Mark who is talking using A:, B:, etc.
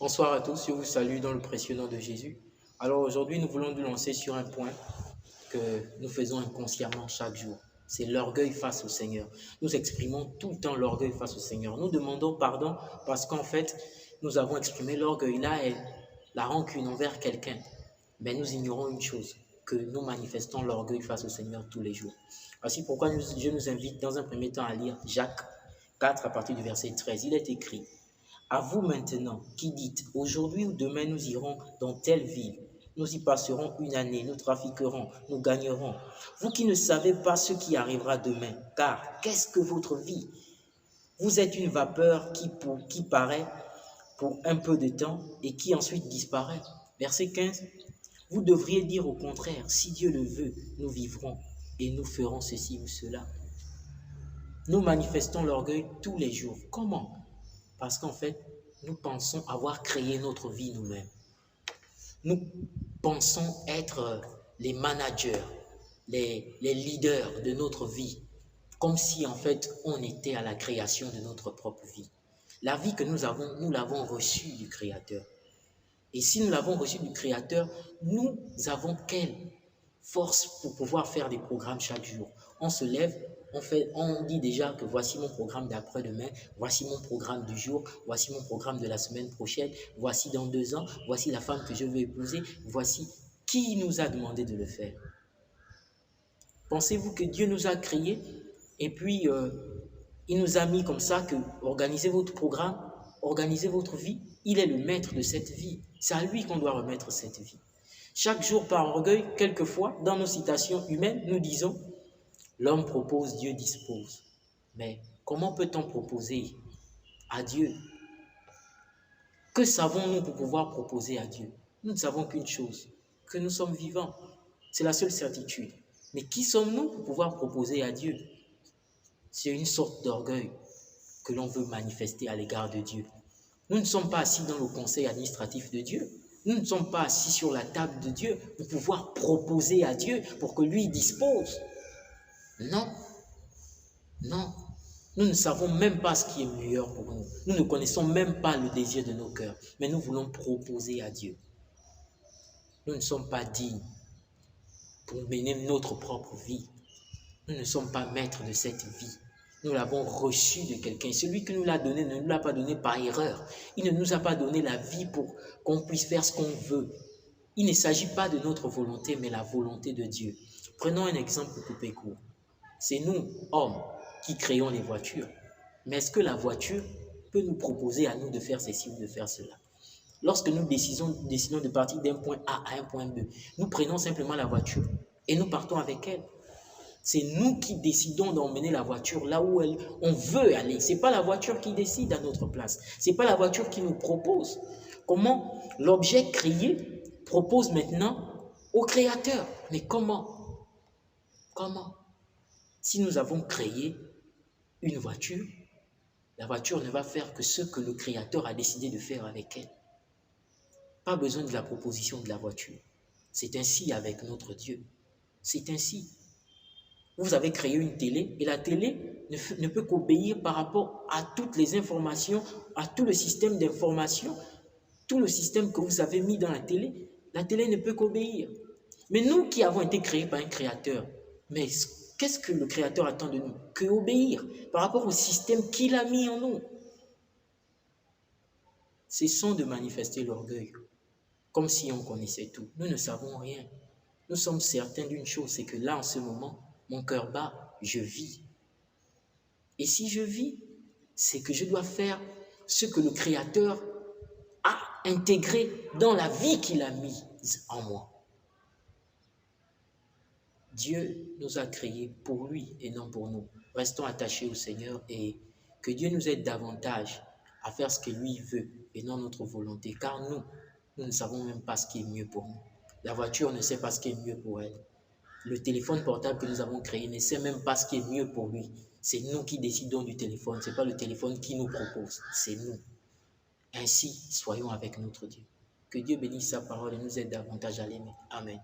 A: Bonsoir à tous, je vous salue dans le précieux nom de Jésus. Alors aujourd'hui, nous voulons nous lancer sur un point que nous faisons inconsciemment chaque jour. C'est l'orgueil face au Seigneur. Nous exprimons tout le temps l'orgueil face au Seigneur. Nous demandons pardon parce qu'en fait, nous avons exprimé l'orgueil là et la rancune envers quelqu'un. Mais nous ignorons une chose, que nous manifestons l'orgueil face au Seigneur tous les jours. Voici pourquoi je nous invite dans un premier temps à lire Jacques 4 à partir du verset 13. Il est écrit: à vous maintenant qui dites, aujourd'hui ou demain nous irons dans telle ville, nous y passerons une année, nous trafiquerons, nous gagnerons. Vous qui ne savez pas ce qui arrivera demain, car qu'est-ce que votre vie? Vous êtes une vapeur qui paraît pour un peu de temps et qui ensuite disparaît. Verset 15. Vous devriez dire au contraire, si Dieu le veut, nous vivrons et nous ferons ceci ou cela. Nous manifestons l'orgueil tous les jours. Comment? Parce qu'en fait, nous pensons avoir créé notre vie nous-mêmes. Nous pensons être les managers, les leaders de notre vie, comme si en fait on était à la création de notre propre vie. La vie que nous avons, nous l'avons reçue du Créateur. Et si nous l'avons reçue du Créateur, nous avons quelle force pour pouvoir faire des programmes chaque jour? On se lève, on dit déjà que voici mon programme d'après-demain, voici mon programme du jour, voici mon programme de la semaine prochaine, voici dans 2 ans, voici la femme que je veux épouser, voici qui nous a demandé de le faire. Pensez-vous que Dieu nous a créés et puis il nous a mis comme ça que organisez votre programme, organisez votre vie, il est le maître de cette vie. C'est à lui qu'on doit remettre cette vie. Chaque jour par orgueil, quelquefois, dans nos citations humaines, nous disons « L'homme propose, Dieu dispose ». Mais comment peut-on proposer à Dieu? Que savons-nous pour pouvoir proposer à Dieu? Nous ne savons qu'une chose, que nous sommes vivants. C'est la seule certitude. Mais qui sommes-nous pour pouvoir proposer à Dieu? C'est une sorte d'orgueil que l'on veut manifester à l'égard de Dieu. Nous ne sommes pas assis dans le conseil administratif de Dieu. Nous ne sommes pas assis sur la table de Dieu pour pouvoir proposer à Dieu pour que lui dispose. Non, non. Nous ne savons même pas ce qui est meilleur pour nous. Nous ne connaissons même pas le désir de nos cœurs. Mais nous voulons proposer à Dieu. Nous ne sommes pas dignes pour mener notre propre vie. Nous ne sommes pas maîtres de cette vie. Nous l'avons reçu de quelqu'un. Celui qui nous l'a donné ne nous l'a pas donné par erreur. Il ne nous a pas donné la vie pour qu'on puisse faire ce qu'on veut. Il ne s'agit pas de notre volonté, mais la volonté de Dieu. Prenons un exemple coupé court. C'est nous, hommes, qui créons les voitures. Mais est-ce que la voiture peut nous proposer à nous de faire ceci ou de faire cela? Lorsque nous décidons de partir d'un point A à un point B, nous prenons simplement la voiture et nous partons avec elle. C'est nous qui décidons d'emmener la voiture là où on veut aller. Ce n'est pas la voiture qui décide à notre place. Ce n'est pas la voiture qui nous propose. Comment l'objet créé propose maintenant au Créateur. Mais comment? Comment? Si nous avons créé une voiture, la voiture ne va faire que ce que le Créateur a décidé de faire avec elle. Pas besoin de la proposition de la voiture. C'est ainsi avec notre Dieu. C'est ainsi. Vous avez créé une télé et la télé ne peut qu'obéir par rapport à toutes les informations, à tout le système d'information, tout le système que vous avez mis dans la télé ne peut qu'obéir. Mais nous qui avons été créés par un créateur, mais qu'est-ce que le créateur attend de nous? Que obéir par rapport au système qu'il a mis en nous. Cessons de manifester l'orgueil, comme si on connaissait tout. Nous ne savons rien. Nous sommes certains d'une chose, c'est que là, en ce moment, mon cœur bat, je vis. Et si je vis, c'est que je dois faire ce que le Créateur a intégré dans la vie qu'il a mise en moi. Dieu nous a créés pour lui et non pour nous. Restons attachés au Seigneur et que Dieu nous aide davantage à faire ce que lui veut et non notre volonté. Car nous ne savons même pas ce qui est mieux pour nous. La voiture ne sait pas ce qui est mieux pour elle. Le téléphone portable que nous avons créé ne sait même pas ce qui est mieux pour lui. C'est nous qui décidons du téléphone. Ce n'est pas le téléphone qui nous propose. C'est nous. Ainsi, soyons avec notre Dieu. Que Dieu bénisse sa parole et nous aide davantage à l'aimer. Amen.